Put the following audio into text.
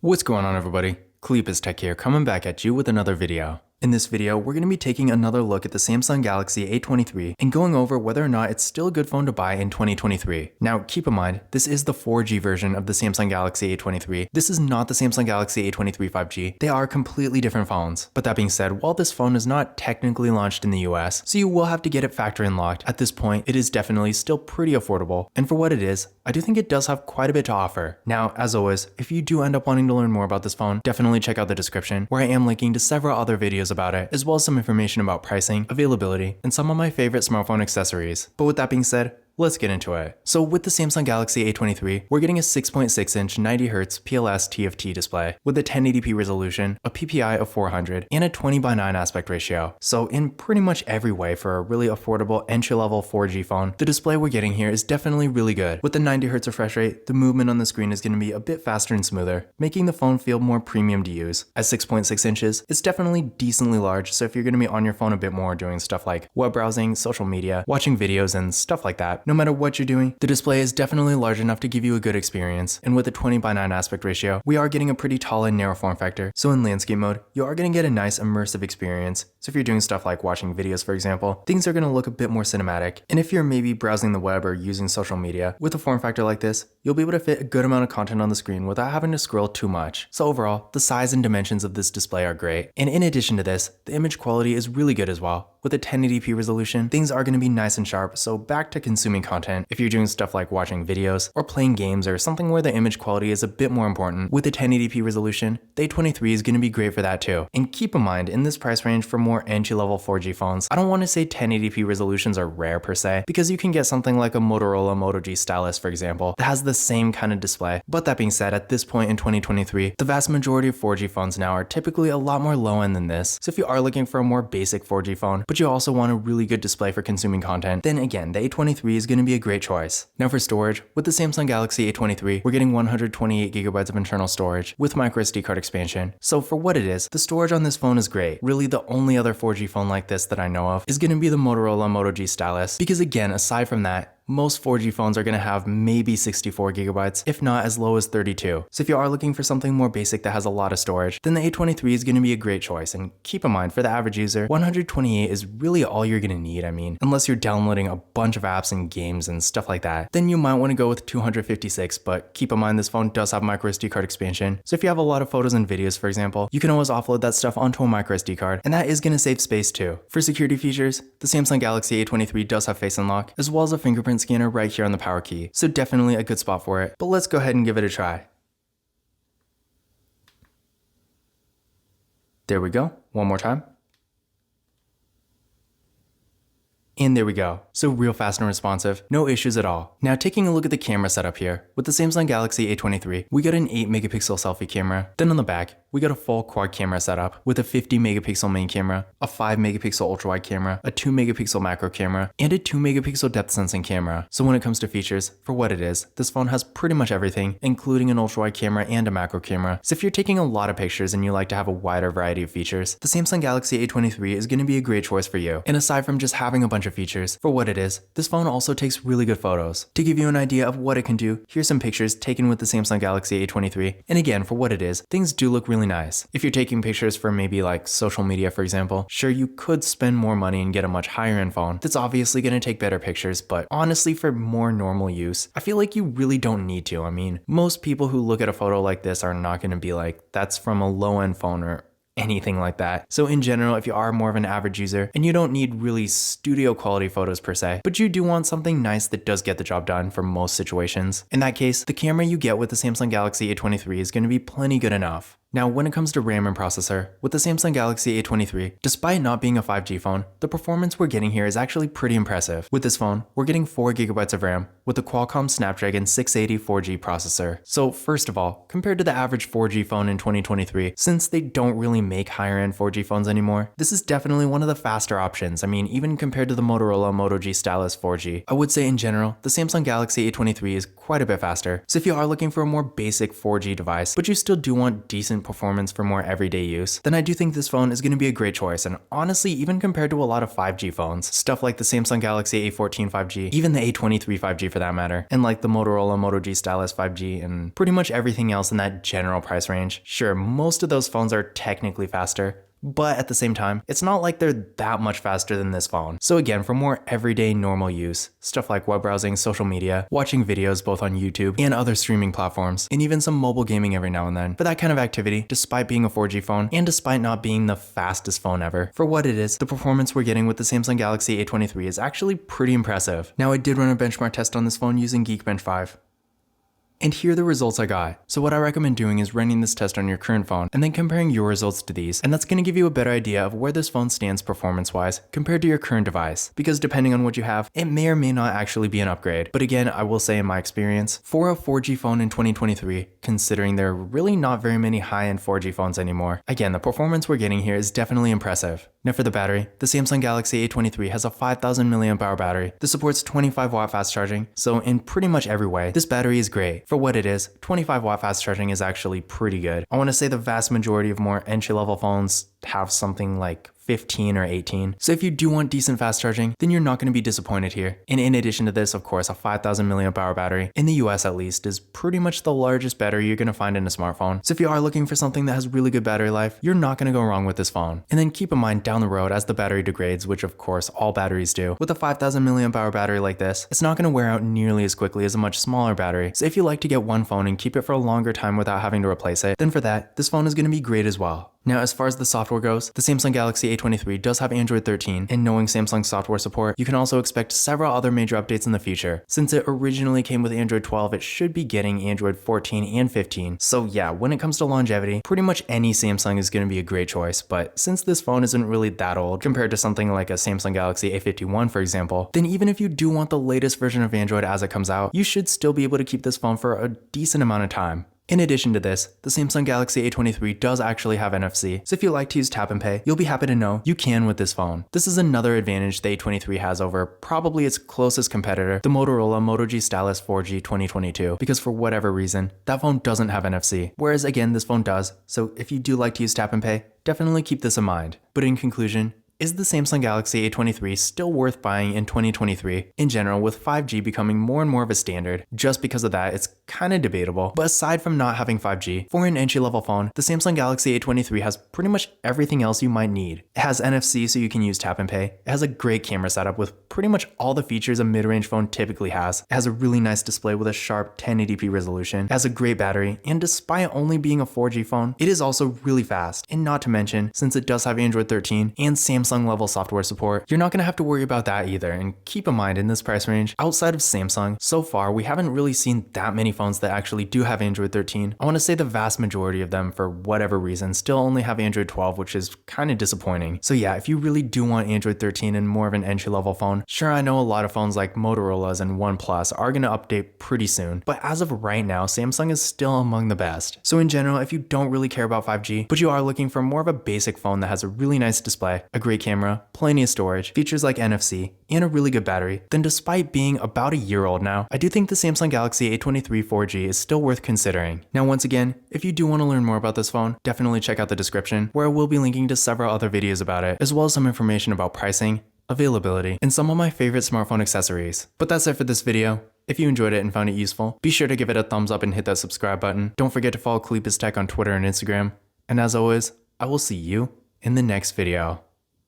What's going on, everybody? Cleepus Tech here, coming back at you with another video. In this video, we're going to be taking another look at the Samsung Galaxy A23 and going over whether or not it's still a good phone to buy in 2023. Now, keep in mind, this is the 4G version of the Samsung Galaxy A23. This is not the Samsung Galaxy A23 5G. They are completely different phones. But that being said, while this phone is not technically launched in the US, so you will have to get it factory unlocked, at this point, it is definitely still pretty affordable. And for what it is, I do think it does have quite a bit to offer. Now, as always, if you do end up wanting to learn more about this phone, definitely check out the description, where I am linking to several other videos about it, as well as some information about pricing, availability, and some of my favorite smartphone accessories. But with that being said, let's get into it. So with the Samsung Galaxy A23, we're getting a 6.6-inch 90Hz PLS TFT display with a 1080p resolution, a PPI of 400, and a 20:9 aspect ratio. So in pretty much every way for a really affordable entry-level 4G phone, the display we're getting here is definitely really good. With the 90Hz refresh rate, the movement on the screen is going to be a bit faster and smoother, making the phone feel more premium to use. At 6.6 inches, it's definitely decently large, so if you're going to be on your phone a bit more doing stuff like web browsing, social media, watching videos, and stuff like that, no matter what you're doing, the display is definitely large enough to give you a good experience. And with a 20:9 aspect ratio, we are getting a pretty tall and narrow form factor. So in landscape mode, you are going to get a nice immersive experience. So if you're doing stuff like watching videos, for example, things are going to look a bit more cinematic. And if you're maybe browsing the web or using social media, with a form factor like this, you'll be able to fit a good amount of content on the screen without having to scroll too much. So overall, the size and dimensions of this display are great. And in addition to this, the image quality is really good as well. With a 1080p resolution, things are going to be nice and sharp, so back to consuming content. If you're doing stuff like watching videos or playing games or something where the image quality is a bit more important, with a 1080p resolution, the A23 is going to be great for that too. And keep in mind, in this price range for more entry-level 4G phones, I don't want to say 1080p resolutions are rare per se, because you can get something like a Motorola Moto G Stylus, for example, that has the same kind of display. But that being said, at this point in 2023, the vast majority of 4G phones now are typically a lot more low-end than this. So if you are looking for a more basic 4G phone, but you also want a really good display for consuming content, then again, the A23 is going to be a great choice. Now for storage, with the Samsung Galaxy A23, we're getting 128GB of internal storage with microSD card expansion. So for what it is, the storage on this phone is great. Really, the only other 4G phone like this that I know of is going to be the Motorola Moto G Stylus, because again, aside from that, most 4G phones are going to have maybe 64GB, if not as low as 32. So if you are looking for something more basic that has a lot of storage, then the A23 is going to be a great choice. And keep in mind, for the average user, 128 is really all you're going to need. I mean, unless you're downloading a bunch of apps and games and stuff like that, then you might want to go with 256, but keep in mind this phone does have microSD card expansion. So if you have a lot of photos and videos, for example, you can always offload that stuff onto a microSD card, and that is going to save space too. For security features, the Samsung Galaxy A23 does have Face Unlock, as well as a fingerprint scanner right here on the power key, so definitely a good spot for it. But let's go ahead and give it a try. There we go. One more time. And there we go. So real fast and responsive, no issues at all. Now taking a look at the camera setup here, with the Samsung Galaxy A23, we got an 8MP selfie camera. Then on the back, we got a full quad camera setup with a 50MP main camera, a 5MP ultra-wide camera, a 2MP macro camera, and a 2MP depth sensing camera. So when it comes to features, for what it is, this phone has pretty much everything, including an ultra-wide camera and a macro camera. So if you're taking a lot of pictures and you like to have a wider variety of features, the Samsung Galaxy A23 is going to be a great choice for you. And aside from just having a bunch of features, for what it is, this phone also takes really good photos. To give you an idea of what it can do, here's some pictures taken with the Samsung Galaxy A23. And again, for what it is, things do look really nice. If you're taking pictures for maybe like social media, for example, sure, you could spend more money and get a much higher end phone that's obviously going to take better pictures, but honestly, for more normal use, I feel like you really don't need to. I mean, most people who look at a photo like this are not going to be like, that's from a low end phone or anything like that. So in general, if you are more of an average user and you don't need really studio quality photos per se, but you do want something nice that does get the job done for most situations, in that case, the camera you get with the Samsung Galaxy A23 is going to be plenty good enough. Now, when it comes to RAM and processor, with the Samsung Galaxy A23, despite not being a 5G phone, the performance we're getting here is actually pretty impressive. With this phone, we're getting 4GB of RAM with the Qualcomm Snapdragon 680 4G processor. So first of all, compared to the average 4G phone in 2023, since they don't really make higher-end 4G phones anymore, this is definitely one of the faster options. I mean, even compared to the Motorola Moto G Stylus 4G, I would say in general, the Samsung Galaxy A23 is quite a bit faster. So if you are looking for a more basic 4G device, but you still do want decent decent performance for more everyday use, then I do think this phone is going to be a great choice. And honestly, even compared to a lot of 5G phones, stuff like the Samsung Galaxy A14 5G, even the A23 5G for that matter, and like the Motorola Moto G Stylus 5G, and pretty much everything else in that general price range. Sure, most of those phones are technically faster, but at the same time, it's not like they're that much faster than this phone. So again, for more everyday normal use, stuff like web browsing, social media, watching videos both on YouTube and other streaming platforms, and even some mobile gaming every now and then. For that kind of activity, despite being a 4G phone, and despite not being the fastest phone ever, for what it is, the performance we're getting with the Samsung Galaxy A23 is actually pretty impressive. Now I did run a benchmark test on this phone using Geekbench 5. And here are the results I got. So what I recommend doing is running this test on your current phone and then comparing your results to these, and that's going to give you a better idea of where this phone stands performance-wise compared to your current device. Because depending on what you have, it may or may not actually be an upgrade. But again, I will say in my experience, for a 4G phone in 2023, considering there are really not very many high-end 4G phones anymore, again, the performance we're getting here is definitely impressive. Now for the battery, the Samsung Galaxy A23 has a 5000 mAh battery. This supports 25 watt fast charging, so in pretty much every way, this battery is great. For what it is, 25 watt fast charging is actually pretty good. I want to say the vast majority of more entry-level phones have something like 15 or 18. So if you do want decent fast charging, then you're not going to be disappointed here. And in addition to this, of course, a 5000 mAh battery, in the US at least, is pretty much the largest battery you're going to find in a smartphone. So if you are looking for something that has really good battery life, you're not going to go wrong with this phone. And then keep in mind down the road, as the battery degrades, which of course all batteries do, with a 5000 mAh battery like this, it's not going to wear out nearly as quickly as a much smaller battery. So if you like to get one phone and keep it for a longer time without having to replace it, then for that, this phone is going to be great as well. Now, as far as the software goes, the Samsung Galaxy A23 does have Android 13, and knowing Samsung's software support, you can also expect several other major updates in the future. Since it originally came with Android 12, it should be getting Android 14 and 15. So yeah, when it comes to longevity, pretty much any Samsung is going to be a great choice, but since this phone isn't really that old compared to something like a Samsung Galaxy A51 for example, then even if you do want the latest version of Android as it comes out, you should still be able to keep this phone for a decent amount of time. In addition to this, the Samsung Galaxy A23 does actually have NFC, so if you like to use tap and pay, you'll be happy to know you can with this phone. This is another advantage the A23 has over probably its closest competitor, the Motorola Moto G Stylus 4G 2022, because for whatever reason, that phone doesn't have NFC, whereas again, this phone does, so if you do like to use tap and pay, definitely keep this in mind. But in conclusion, is the Samsung Galaxy A23 still worth buying in 2023? In general, with 5G becoming more and more of a standard, just because of that, it's kind of debatable. But aside from not having 5G, for an entry-level phone, the Samsung Galaxy A23 has pretty much everything else you might need. It has NFC so you can use tap and pay. It has a great camera setup with pretty much all the features a mid-range phone typically has. It has a really nice display with a sharp 1080p resolution. It has a great battery, and despite only being a 4G phone, it is also really fast. And not to mention, since it does have Android 13 and Samsung level software support, you're not going to have to worry about that either. And keep in mind, in this price range, outside of Samsung, so far we haven't really seen that many phones that actually do have Android 13. I want to say the vast majority of them, for whatever reason, still only have Android 12, which is kind of disappointing. So yeah, if you really do want Android 13 and more of an entry-level phone, sure, I know a lot of phones like Motorola's and OnePlus are going to update pretty soon, but as of right now, Samsung is still among the best. So in general, if you don't really care about 5G, but you are looking for more of a basic phone that has a really nice display, a great camera, plenty of storage, features like NFC, and a really good battery, then despite being about a year old now, I do think the Samsung Galaxy A23 4G is still worth considering. Now once again, if you do want to learn more about this phone, definitely check out the description, where I will be linking to several other videos about it, as well as some information about pricing, availability, and some of my favorite smartphone accessories. But that's it for this video. If you enjoyed it and found it useful, be sure to give it a thumbs up and hit that subscribe button. Don't forget to follow Cleepus Tech on Twitter and Instagram. And as always, I will see you in the next video.